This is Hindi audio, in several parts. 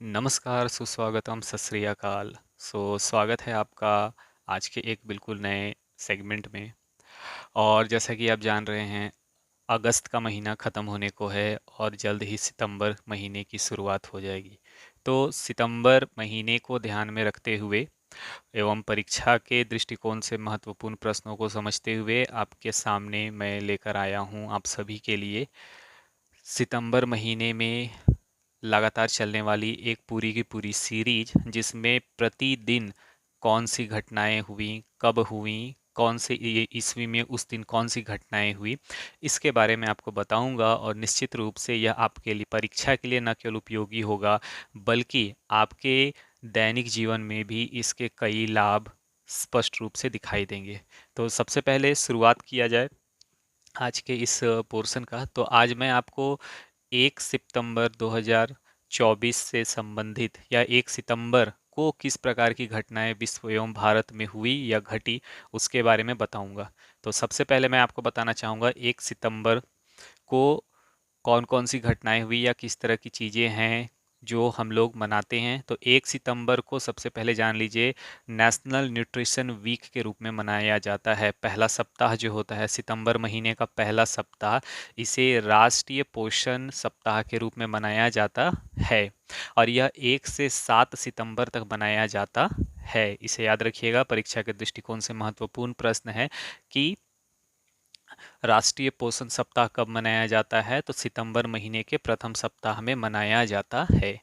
नमस्कार, सुस्वागतम, सत श्री अकाल। स्वागत है आपका आज के एक बिल्कुल नए सेगमेंट में। और जैसा कि आप जान रहे हैं, अगस्त का महीना ख़त्म होने को है और जल्द ही सितंबर महीने की शुरुआत हो जाएगी। तो सितंबर महीने को ध्यान में रखते हुए एवं परीक्षा के दृष्टिकोण से महत्वपूर्ण प्रश्नों को समझते हुए आपके सामने मैं लेकर आया हूँ आप सभी के लिए सितंबर महीने में लगातार चलने वाली एक पूरी की पूरी सीरीज, जिसमें प्रतिदिन कौन सी घटनाएं हुई, कब हुई, कौन से ये ईस्वी में उस दिन कौन सी घटनाएं हुई, इसके बारे में आपको बताऊंगा। और निश्चित रूप से यह आपके लिए परीक्षा के लिए न केवल उपयोगी होगा, बल्कि आपके दैनिक जीवन में भी इसके कई लाभ स्पष्ट रूप से दिखाई देंगे। तो सबसे पहले शुरुआत किया जाए आज के इस पोर्शन का। तो आज मैं आपको 1 सितंबर 2024 से संबंधित या 1 सितंबर को किस प्रकार की घटनाएं विश्व एवं भारत में हुई या घटी, उसके बारे में बताऊंगा। तो सबसे पहले मैं आपको बताना चाहूँगा 1 सितंबर को कौन-कौन सी घटनाएं हुई या किस तरह की चीज़ें हैं जो हम लोग मनाते हैं। तो 1 सितंबर को सबसे पहले जान लीजिए नेशनल न्यूट्रिशन वीक के रूप में मनाया जाता है। पहला सप्ताह जो होता है सितंबर महीने का पहला सप्ताह, इसे राष्ट्रीय पोषण सप्ताह के रूप में मनाया जाता है और यह 1 से 7 सितंबर तक मनाया जाता है। इसे याद रखिएगा, परीक्षा के दृष्टिकोण से महत्वपूर्ण प्रश्न है कि राष्ट्रीय पोषण सप्ताह कब मनाया जाता है। तो सितंबर महीने के प्रथम सप्ताह में मनाया जाता है।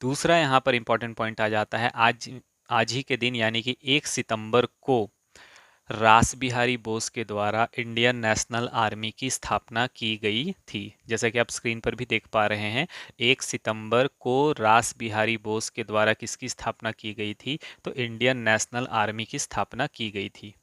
दूसरा यहाँ पर इंपॉर्टेंट पॉइंट आ जाता है, आज आज ही के दिन यानी कि 1 सितंबर को रास बिहारी बोस के द्वारा इंडियन नेशनल आर्मी की स्थापना की गई थी। जैसा कि आप स्क्रीन पर भी देख पा रहे हैं, 1 सितंबर को रास बिहारी बोस के द्वारा किसकी स्थापना की गई थी? तो इंडियन नेशनल आर्मी की स्थापना की गई थी।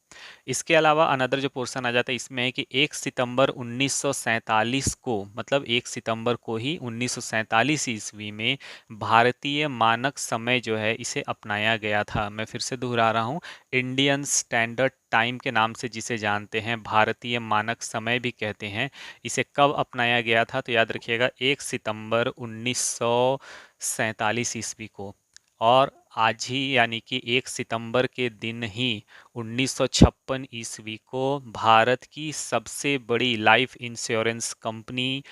इसके अलावा अनदर जो पोर्शन आ जाता है इसमें है कि 1 सितंबर 1947 को, मतलब 1 सितंबर को ही 1947 ईस्वी में भारतीय मानक समय जो है इसे अपनाया गया था। मैं फिर से दोहरा रहा हूँ, इंडियन स्टैंडर्ड टाइम के नाम से जिसे जानते हैं, भारतीय मानक समय भी कहते हैं। इसे कब अपनाया गया था? तो याद रखिएगा 1 सितंबर 1947 ईस्वी को। और आज ही यानी कि 1 सितंबर के दिन ही 1956 ईस्वी को भारत की सबसे बड़ी लाइफ इंश्योरेंस कंपनी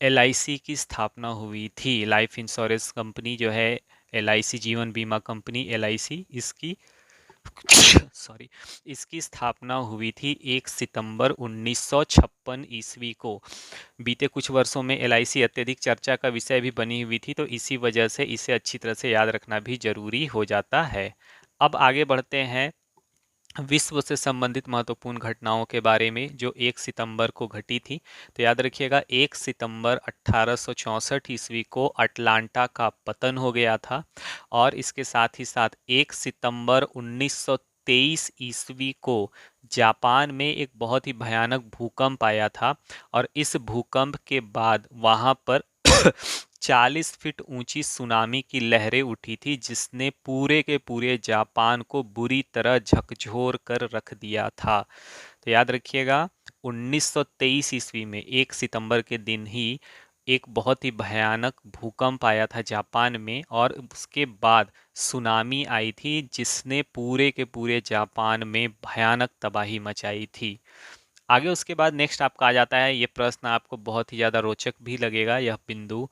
एलआईसी की स्थापना हुई थी। लाइफ इंश्योरेंस कंपनी जो है एलआईसी, जीवन बीमा कंपनी एलआईसी, इसकी सॉरी इसकी स्थापना हुई थी 1 सितंबर 1956 ईस्वी को। बीते कुछ वर्षों में एलआईसी अत्यधिक चर्चा का विषय भी बनी हुई थी, तो इसी वजह से इसे अच्छी तरह से याद रखना भी जरूरी हो जाता है। अब आगे बढ़ते हैं विश्व से संबंधित महत्वपूर्ण घटनाओं के बारे में जो 1 सितंबर को घटी थी। तो याद रखिएगा 1 सितंबर 1864 ईस्वी को अटलांटा का पतन हो गया था। और इसके साथ ही साथ 1 सितंबर 1923 ईस्वी को जापान में एक बहुत ही भयानक भूकंप आया था और इस भूकंप के बाद वहां पर 40 फीट ऊंची सुनामी की लहरें उठी थी, जिसने पूरे के पूरे जापान को बुरी तरह झकझोर कर रख दिया था। तो याद रखिएगा 1923 ईस्वी में 1 सितंबर के दिन ही एक बहुत ही भयानक भूकंप आया था जापान में और उसके बाद सुनामी आई थी, जिसने पूरे के पूरे जापान में भयानक तबाही मचाई थी। आगे उसके बाद नेक्स्ट आपका आ जाता है, ये प्रश्न आपको बहुत ही ज़्यादा रोचक भी लगेगा। यह बिंदु,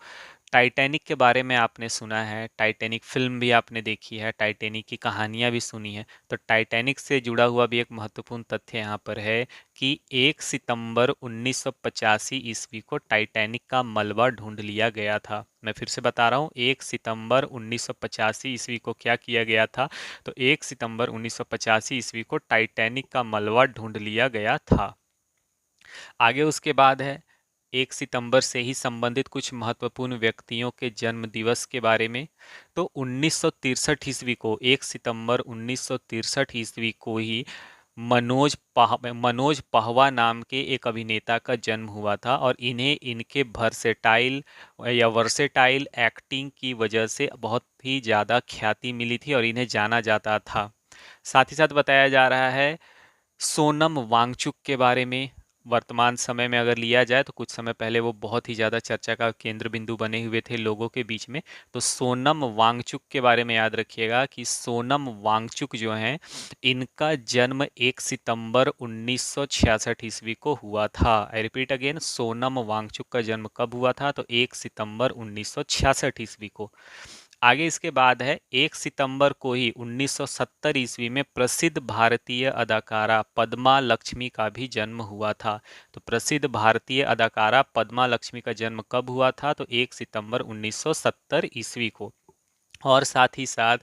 टाइटैनिक के बारे में आपने सुना है, टाइटैनिक फिल्म भी आपने देखी है, टाइटैनिक की कहानियां भी सुनी है। तो टाइटैनिक से जुड़ा हुआ भी एक महत्वपूर्ण तथ्य यहाँ पर है कि 1 सितंबर 1985 ईस्वी को टाइटैनिक का मलबा ढूंढ लिया गया था। मैं फिर से बता रहा हूँ, 1 सितंबर 1985 ईस्वी को क्या किया गया था? तो 1 सितंबर 1985 ईस्वी को टाइटैनिक का मलबा ढूंढ लिया गया था। आगे उसके बाद है 1 सितंबर से ही संबंधित कुछ महत्वपूर्ण व्यक्तियों के जन्म दिवस के बारे में। तो 1963 ईस्वी को, 1 सितंबर 1963 ईस्वी को ही मनोज पहवा नाम के एक अभिनेता का जन्म हुआ था और इन्हें इनके वर्सेटाइल एक्टिंग की वजह से बहुत ही ज़्यादा ख्याति मिली थी और इन्हें जाना जाता था। साथ ही साथ बताया जा रहा है सोनम वांगचुक के बारे में, वर्तमान समय में अगर लिया जाए तो कुछ समय पहले वो बहुत ही ज़्यादा चर्चा का केंद्र बिंदु बने हुए थे लोगों के बीच में। तो सोनम वांगचुक के बारे में याद रखिएगा कि सोनम वांगचुक जो हैं, इनका जन्म 1 सितंबर 1966 ईस्वी को हुआ था। I repeat again, Sonam Wangchuk का जन्म कब हुआ था? तो 1 सितंबर 1966 ईस्वी को। आगे इसके बाद है 1 सितंबर को ही 1970 ईस्वी में प्रसिद्ध भारतीय अदाकारा पद्मा लक्ष्मी का भी जन्म हुआ था। तो प्रसिद्ध भारतीय अदाकारा पद्मा लक्ष्मी का जन्म कब हुआ था? तो 1 सितंबर 1970 ईस्वी को। और साथ ही साथ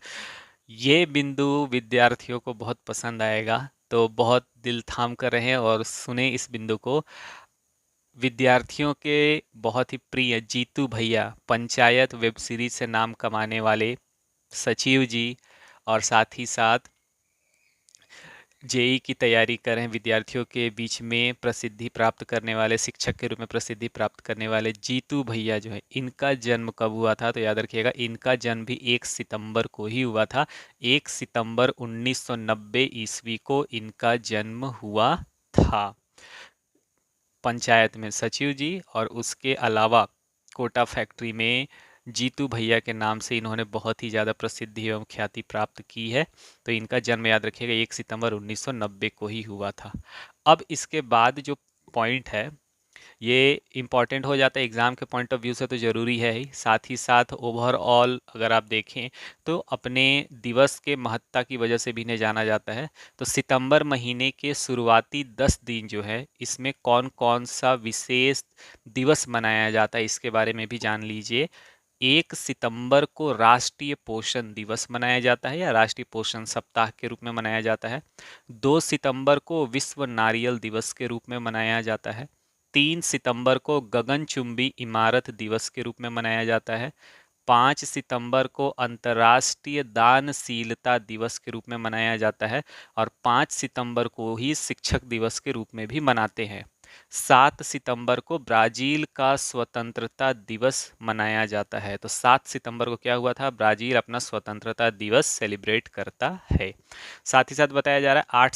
ये बिंदु विद्यार्थियों को बहुत पसंद आएगा, तो बहुत दिल थाम कर रहें और सुने इस बिंदु को। विद्यार्थियों के बहुत ही प्रिय जीतू भैया, पंचायत वेब सीरीज से नाम कमाने वाले सचिव जी, और साथ ही साथ जेई की तैयारी कर रहे हैं विद्यार्थियों के बीच में प्रसिद्धि प्राप्त करने वाले, शिक्षक के रूप में प्रसिद्धि प्राप्त करने वाले जीतू भैया जो है, इनका जन्म कब हुआ था? तो याद रखिएगा, इनका जन्म भी 1 सितंबर को ही हुआ था। 1 सितंबर 1990 ईस्वी को इनका जन्म हुआ था। पंचायत में सचिव जी, और उसके अलावा कोटा फैक्ट्री में जीतू भैया के नाम से इन्होंने बहुत ही ज़्यादा प्रसिद्धि एवं ख्याति प्राप्त की है। तो इनका जन्म याद रखिएगा 1 सितंबर 1990 को ही हुआ था। अब इसके बाद जो पॉइंट है, ये इम्पॉर्टेंट हो जाता है एग्ज़ाम के पॉइंट ऑफ व्यू से, तो ज़रूरी है ही। साथ ही साथ ओवरऑल अगर आप देखें तो अपने दिवस के महत्ता की वजह से भी इन्हें जाना जाता है। तो सितंबर महीने के शुरुआती 10 दिन जो है, इसमें कौन कौन सा विशेष दिवस मनाया जाता है, इसके बारे में भी जान लीजिए। 1 सितंबर को राष्ट्रीय पोषण दिवस मनाया जाता है या राष्ट्रीय पोषण सप्ताह के रूप में मनाया जाता है। 2 सितंबर को विश्व नारियल दिवस के रूप में मनाया जाता है। 3 सितंबर को गगनचुंबी इमारत दिवस के रूप में मनाया जाता है। 5 सितंबर को अंतर्राष्ट्रीय दानशीलता दिवस के रूप में मनाया जाता है, और 5 सितंबर को ही शिक्षक दिवस के रूप में भी मनाते हैं। 7 सितंबर को ब्राजील का स्वतंत्रता दिवस मनाया जाता है। तो 7 सितंबर को क्या हुआ था? ब्राजील अपना स्वतंत्रता दिवस सेलिब्रेट करता है। साथ ही साथ बताया जा रहा है 8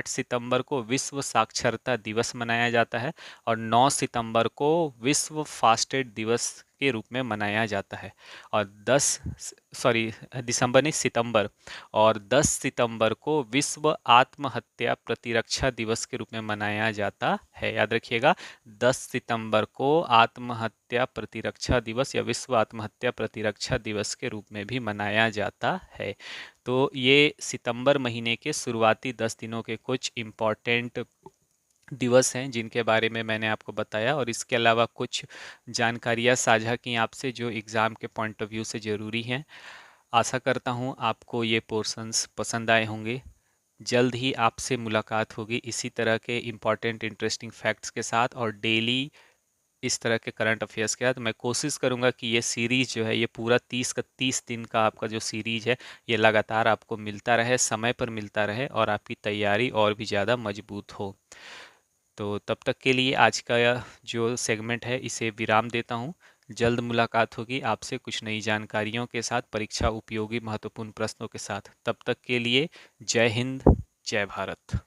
सितंबर को विश्व साक्षरता दिवस मनाया जाता है, और 9 सितंबर को विश्व फास्टेड दिवस के रूप में मनाया जाता है। और 10 सॉरी दिसंबर नहीं, सितंबर, और 10 सितंबर को विश्व आत्महत्या प्रतिरक्षा दिवस के रूप में मनाया जाता है। याद रखिएगा, 10 सितंबर को आत्महत्या प्रतिरक्षा दिवस या विश्व आत्महत्या प्रतिरक्षा दिवस के रूप में भी मनाया जाता है। तो ये सितंबर महीने के शुरुआती 10 दिनों के कुछ इम्पॉर्टेंट दिवस हैं जिनके बारे में मैंने आपको बताया, और इसके अलावा कुछ जानकारियाँ साझा की आपसे जो एग्ज़ाम के पॉइंट ऑफ व्यू से ज़रूरी हैं। आशा करता हूँ आपको ये पोर्शंस पसंद आए होंगे। जल्द ही आपसे मुलाकात होगी इसी तरह के इम्पॉर्टेंट इंटरेस्टिंग फैक्ट्स के साथ, और डेली इस तरह के करंट अफेयर्स के साथ। मैं कोशिश करूंगा कि ये सीरीज़ जो है, ये पूरा 30 दिन का आपका जो सीरीज है, ये लगातार आपको मिलता रहे, समय पर मिलता रहे, और आपकी तैयारी और भी ज़्यादा मजबूत हो। तो तब तक के लिए आज का यह जो सेगमेंट है, इसे विराम देता हूँ। जल्द मुलाकात होगी आपसे कुछ नई जानकारियों के साथ, परीक्षा उपयोगी महत्वपूर्ण प्रश्नों के साथ। तब तक के लिए जय हिंद, जय भारत।